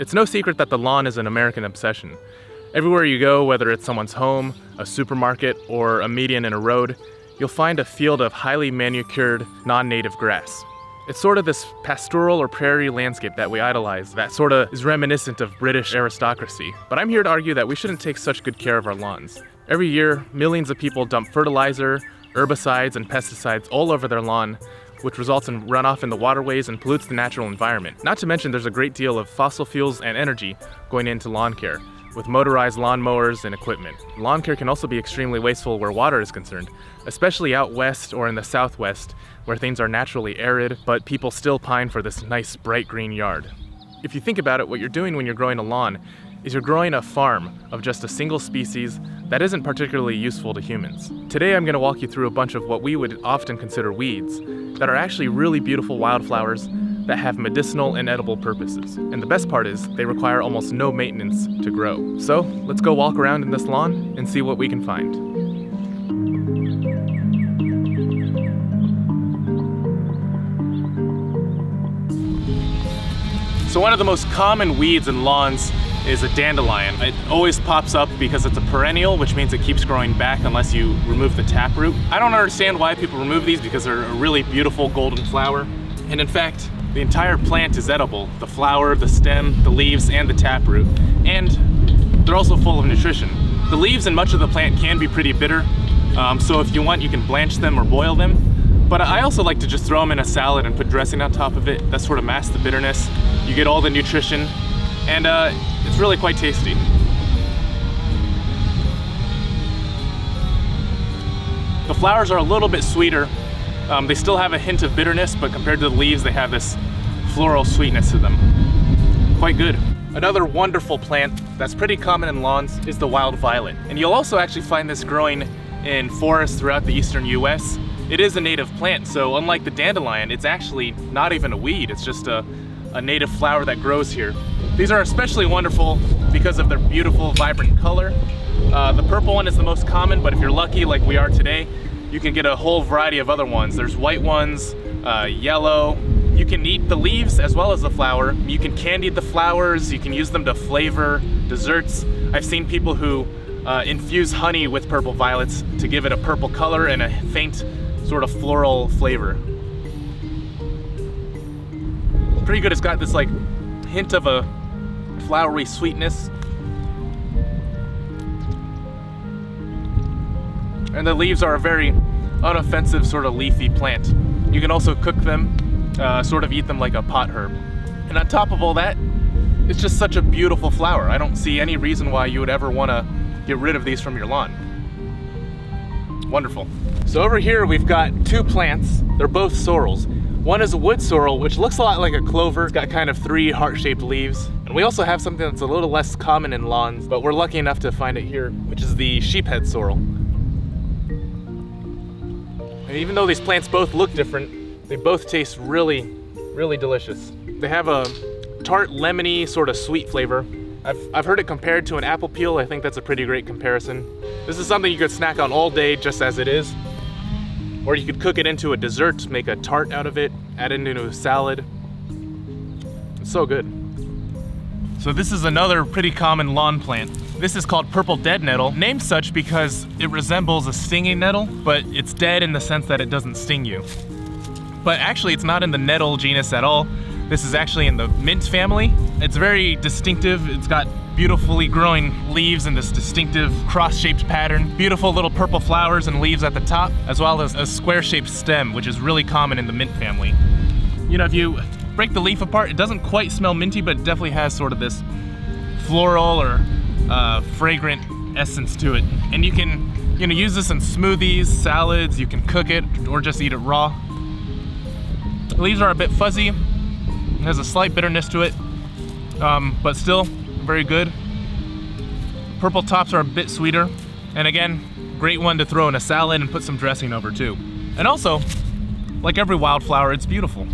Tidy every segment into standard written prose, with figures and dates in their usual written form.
It's no secret that the lawn is an American obsession. Everywhere you go, whether it's someone's home, a supermarket, or a median in a road, you'll find a field of highly manicured, non-native grass. It's sort of this pastoral or prairie landscape that we idolize that sort of is reminiscent of British aristocracy. But I'm here to argue that we shouldn't take such good care of our lawns. Every year, millions of people dump fertilizer, herbicides, and pesticides all over their lawn, which results in runoff in the waterways and pollutes the natural environment. Not to mention there's a great deal of fossil fuels and energy going into lawn care, with motorized lawn mowers and equipment. Lawn care can also be extremely wasteful where water is concerned, especially out west or in the southwest, where things are naturally arid, but people still pine for this nice bright green yard. If you think about it, what you're doing when you're growing a lawn is you're growing a farm of just a single species that isn't particularly useful to humans. Today I'm going to walk you through a bunch of what we would often consider weeds that are actually really beautiful wildflowers that have medicinal and edible purposes. And the best part is they require almost no maintenance to grow. So let's go walk around in this lawn and see what we can find. So one of the most common weeds in lawns is a dandelion. It always pops up because it's a perennial, which means it keeps growing back unless you remove the taproot. I don't understand why people remove these because they're a really beautiful golden flower. And in fact, the entire plant is edible. The flower, the stem, the leaves, and the taproot. And they're also full of nutrition. The leaves and much of the plant can be pretty bitter, so if you want, you can blanch them or boil them. But I also like to just throw them in a salad and put dressing on top of it. That sort of masks the bitterness. You get all the nutrition, and it's really quite tasty. The flowers are a little bit sweeter. They still have a hint of bitterness, but compared to the leaves, they have this floral sweetness to them. Quite good. Another wonderful plant that's pretty common in lawns is the wild violet. And you'll also actually find this growing in forests throughout the eastern US. It is a native plant, so unlike the dandelion, it's actually not even a weed. It's just a native flower that grows here. These are especially wonderful because of their beautiful, vibrant color. The purple one is the most common, but if you're lucky, like we are today, you can get a whole variety of other ones. There's white ones, yellow. You can eat the leaves as well as the flower. You can candy the flowers. You can use them to flavor desserts. I've seen people who infuse honey with purple violets to give it a purple color and a faint sort of floral flavor. Pretty good. It's got this like hint of a flowery sweetness. And the leaves are a very unoffensive sort of leafy plant. You can also cook them, sort of eat them like a pot herb. And on top of all that, it's just such a beautiful flower. I don't see any reason why you would ever want to get rid of these from your lawn. Wonderful. So over here we've got two plants. They're both sorrels. One is a wood sorrel, which looks a lot like a clover. It's got kind of three heart-shaped leaves. And we also have something that's a little less common in lawns, but we're lucky enough to find it here, which is the sheephead sorrel. And even though these plants both look different, they both taste really, really delicious. They have a tart, lemony, sort of sweet flavor. I've heard it compared to an apple peel. I think that's a pretty great comparison. This is something you could snack on all day just as it is. Or you could cook it into a dessert, make a tart out of it, add it into a salad. It's so good. So this is another pretty common lawn plant. This is called purple deadnettle, named such because it resembles a stinging nettle, but it's dead in the sense that it doesn't sting you. But actually it's not in the nettle genus at all. This is actually in the mint family. It's very distinctive. It's got beautifully growing leaves in this distinctive cross-shaped pattern. Beautiful little purple flowers and leaves at the top, as well as a square-shaped stem, which is really common in the mint family. You know, if you break the leaf apart, it doesn't quite smell minty, but it definitely has sort of this floral or fragrant essence to it. And you can, use this in smoothies, salads, you can cook it, or just eat it raw. The leaves are a bit fuzzy. It has a slight bitterness to it, but still very good. Purple tops are a bit sweeter, and again, great one to throw in a salad and put some dressing over too. And also, like every wildflower, it's beautiful.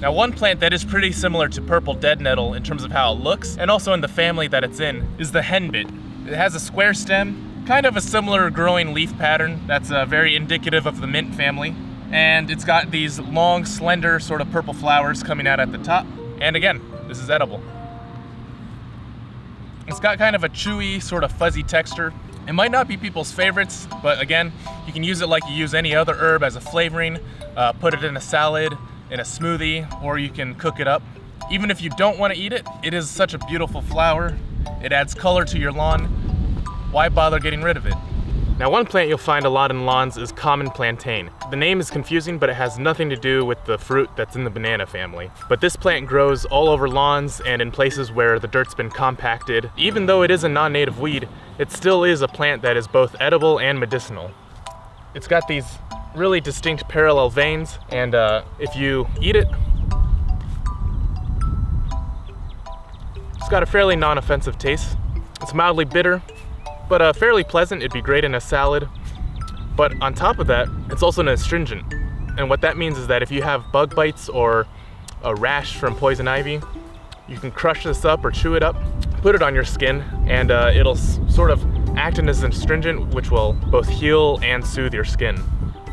Now, one plant that is pretty similar to purple deadnettle in terms of how it looks, and also in the family that it's in, is the henbit. It has a square stem, kind of a similar growing leaf pattern that's very indicative of the mint family. And it's got these long, slender, sort of purple flowers coming out at the top. And again, This is edible. It's got kind of a chewy, sort of fuzzy texture. It might not be people's favorites, but again, you can use it like you use any other herb as a flavoring, put it in a salad, in a smoothie, or you can cook it up. Even if you don't want to eat it, it is such a beautiful flower. It adds color to your lawn. Why bother getting rid of it? Now, one plant you'll find a lot in lawns is common plantain. The name is confusing, but it has nothing to do with the fruit that's in the banana family. But this plant grows all over lawns and in places where the dirt's been compacted. Even though it is a non-native weed, it still is a plant that is both edible and medicinal. It's got these really distinct parallel veins, and if you eat it, it's got a fairly non-offensive taste. It's mildly bitter, but fairly pleasant. It'd be great in a salad. But on top of that, it's also an astringent. And what that means is that if you have bug bites or a rash from poison ivy, you can crush this up or chew it up, put it on your skin, and it'll sort of act as an astringent, which will both heal and soothe your skin.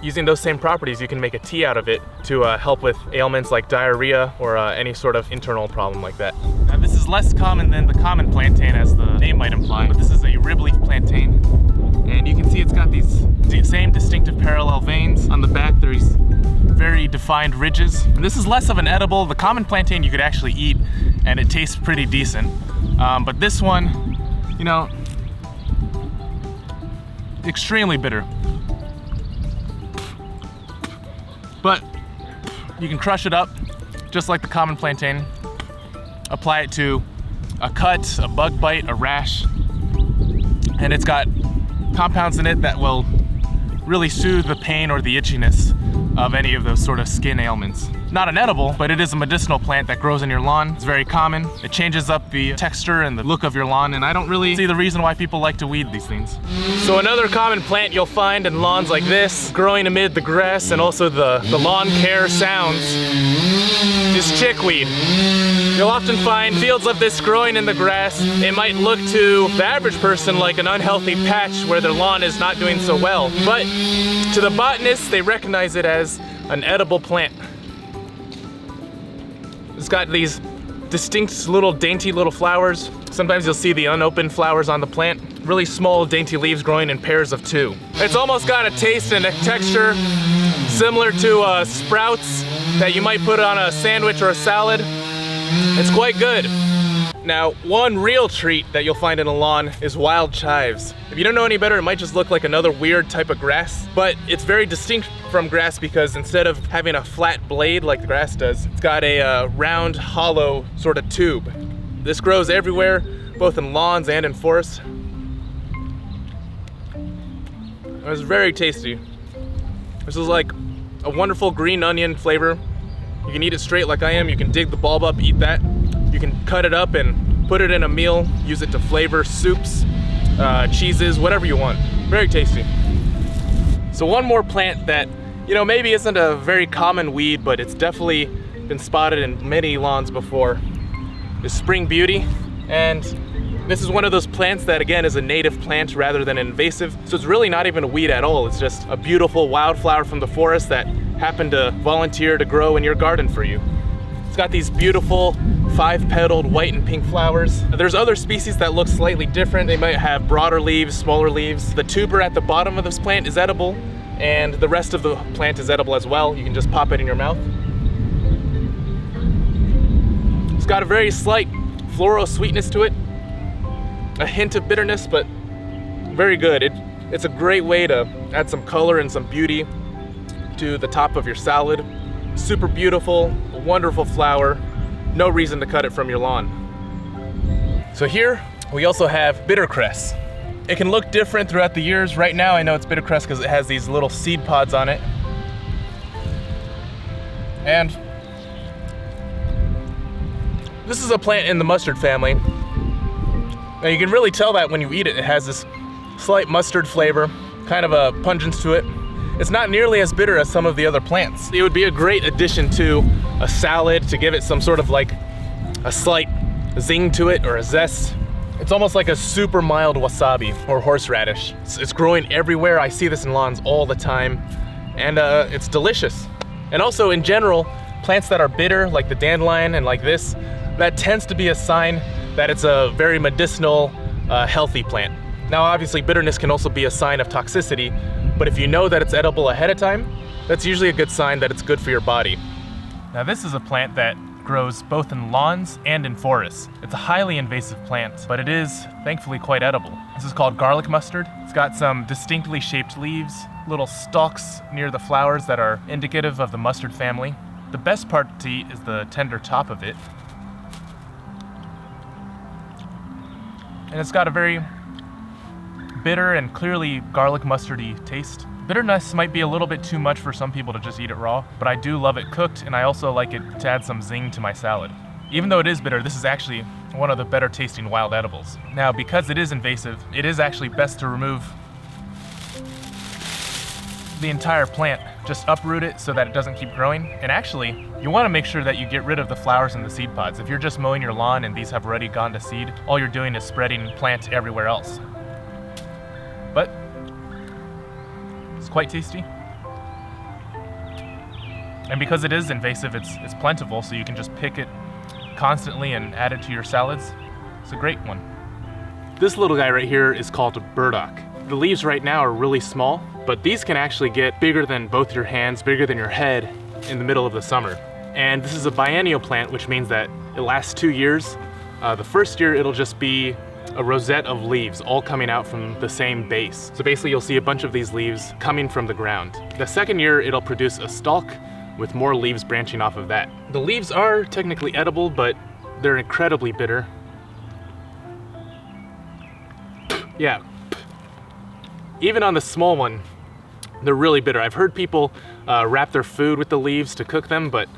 Using those same properties, you can make a tea out of it to help with ailments like diarrhea or any sort of internal problem like that. Now, this is less common than the common plantain, as the name might imply, but this is a Ribleaf Plantain. And you can see it's got these same distinctive parallel veins. On the back, there's very defined ridges. And this is less of an edible. The common plantain you could actually eat, and it tastes pretty decent. But this one, you know, extremely bitter. But you can crush it up just like the common plantain, apply it to a cut, a bug bite, a rash, and it's got compounds in it that will really soothe the pain or the itchiness of any of those sort of skin ailments. Not an edible, but it is a medicinal plant that grows in your lawn. It's very common. It changes up the texture and the look of your lawn, and I don't really see the reason why people like to weed these things. So another common plant you'll find in lawns like this, growing amid the grass and also the lawn care sounds, is chickweed. You'll often find fields of this growing in the grass. It might look to the average person like an unhealthy patch where their lawn is not doing so well, but to the botanists, they recognize it as an edible plant. It's got these distinct little dainty little flowers. Sometimes you'll see the unopened flowers on the plant. Really small dainty leaves growing in pairs of 2. It's almost got a taste and a texture similar to sprouts that you might put on a sandwich or a salad. It's quite good. Now, one real treat that you'll find in a lawn is wild chives. If you don't know any better, it might just look like another weird type of grass, but it's very distinct from grass because instead of having a flat blade like the grass does, it's got a round, hollow sort of tube. This grows everywhere, both in lawns and in forests. It's very tasty. This is like a wonderful green onion flavor. You can eat it straight like I am. You can dig the bulb up, eat that. You can cut it up and put it in a meal, use it to flavor soups, cheeses, whatever you want. Very tasty. So one more plant that, you know, maybe isn't a very common weed, but it's definitely been spotted in many lawns before, is spring beauty. And this is one of those plants that, again, is a native plant rather than an invasive. So it's really not even a weed at all. It's just a beautiful wildflower from the forest that happened to volunteer to grow in your garden for you. It's got these beautiful 5-petaled white and pink flowers. There's other species that look slightly different. They might have broader leaves, smaller leaves. The tuber at the bottom of this plant is edible, and the rest of the plant is edible as well. You can just pop it in your mouth. It's got a very slight floral sweetness to it, a hint of bitterness, but very good. It's a great way to add some color and some beauty to the top of your salad. Super beautiful, a wonderful flower. No reason to cut it from your lawn. So here we also have bittercress. It can look different throughout the years. Right now I know it's bittercress because it has these little seed pods on it. And this is a plant in the mustard family. Now you can really tell that when you eat it. It has this slight mustard flavor, kind of a pungence to it. It's not nearly as bitter as some of the other plants. It would be a great addition to a salad to give it some sort of like a slight zing to it or a zest. It's almost like a super mild wasabi or horseradish. It's growing everywhere. I see this in lawns all the time, and it's delicious. And also in general, plants that are bitter like the dandelion and like this, that tends to be a sign that it's a very medicinal, healthy plant. Now obviously bitterness can also be a sign of toxicity, but if you know that it's edible ahead of time, that's usually a good sign that it's good for your body. Now this is a plant that grows both in lawns and in forests. It's a highly invasive plant, but it is thankfully quite edible. This is called garlic mustard. It's got some distinctly shaped leaves, little stalks near the flowers that are indicative of the mustard family. The best part to eat is the tender top of it. And it's got a very bitter and clearly garlic mustardy taste. Bitterness might be a little bit too much for some people to just eat it raw, but I do love it cooked, and I also like it to add some zing to my salad. Even though it is bitter, this is actually one of the better tasting wild edibles. Now, because it is invasive, it is actually best to remove the entire plant. Just uproot it so that it doesn't keep growing. And actually, you want to make sure that you get rid of the flowers and the seed pods. If you're just mowing your lawn and these have already gone to seed, all you're doing is spreading plant everywhere else. But it's quite tasty. And because it is invasive, it's plentiful, so you can just pick it constantly and add it to your salads. It's a great one. This little guy right here is called Burdock. The leaves right now are really small, but these can actually get bigger than both your hands, bigger than your head in the middle of the summer. And this is a biennial plant, which means that it lasts 2 years. The first year it'll just be a rosette of leaves all coming out from the same base. So basically you'll see a bunch of these leaves coming from the ground. The second year it'll produce a stalk with more leaves branching off of that. The leaves are technically edible, but they're incredibly bitter. Yeah. Even on the small one, they're really bitter. I've heard people wrap their food with the leaves to cook them, but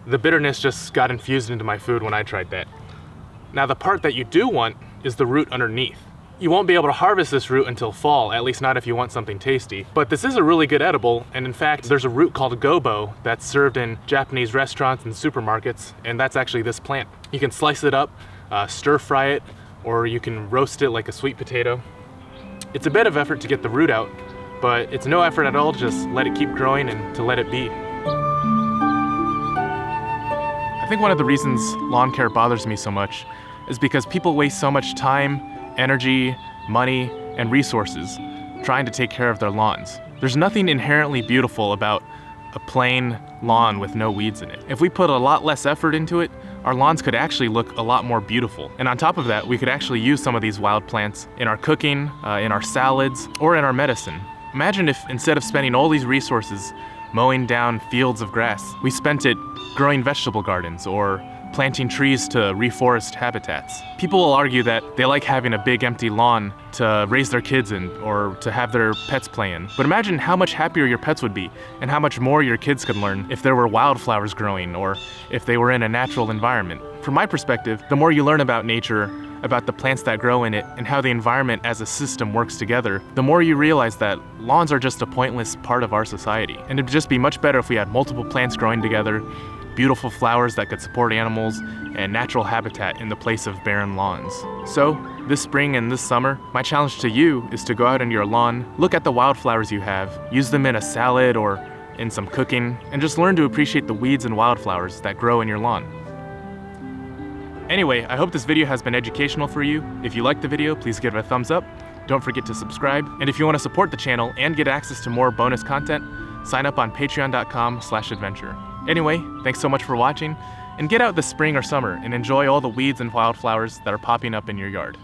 the bitterness just got infused into my food when I tried that. Now the part that you do want is the root underneath. You won't be able to harvest this root until fall, at least not if you want something tasty. But this is a really good edible, and in fact, there's a root called gobo that's served in Japanese restaurants and supermarkets, and that's actually this plant. You can slice it up, stir fry it, or you can roast it like a sweet potato. It's a bit of effort to get the root out, but it's no effort at all, just let it keep growing and to let it be. I think one of the reasons lawn care bothers me so much is because people waste so much time, energy, money, and resources trying to take care of their lawns. There's nothing inherently beautiful about a plain lawn with no weeds in it. If we put a lot less effort into it, our lawns could actually look a lot more beautiful. And on top of that, we could actually use some of these wild plants in our cooking, in our salads, or in our medicine. Imagine if instead of spending all these resources mowing down fields of grass, we spent it growing vegetable gardens or planting trees to reforest habitats. People will argue that they like having a big empty lawn to raise their kids in or to have their pets play in. But imagine how much happier your pets would be and how much more your kids could learn if there were wildflowers growing or if they were in a natural environment. From my perspective, the more you learn about nature, about the plants that grow in it, and how the environment as a system works together, the more you realize that lawns are just a pointless part of our society. And it'd just be much better if we had multiple plants growing together, beautiful flowers that could support animals, and natural habitat in the place of barren lawns. So, this spring and this summer, my challenge to you is to go out into your lawn, look at the wildflowers you have, use them in a salad or in some cooking, and just learn to appreciate the weeds and wildflowers that grow in your lawn. Anyway, I hope this video has been educational for you. If you liked the video, please give it a thumbs up. Don't forget to subscribe. And if you want to support the channel and get access to more bonus content, sign up on patreon.com/adventure. Anyway, thanks so much for watching, and get out this spring or summer and enjoy all the weeds and wildflowers that are popping up in your yard.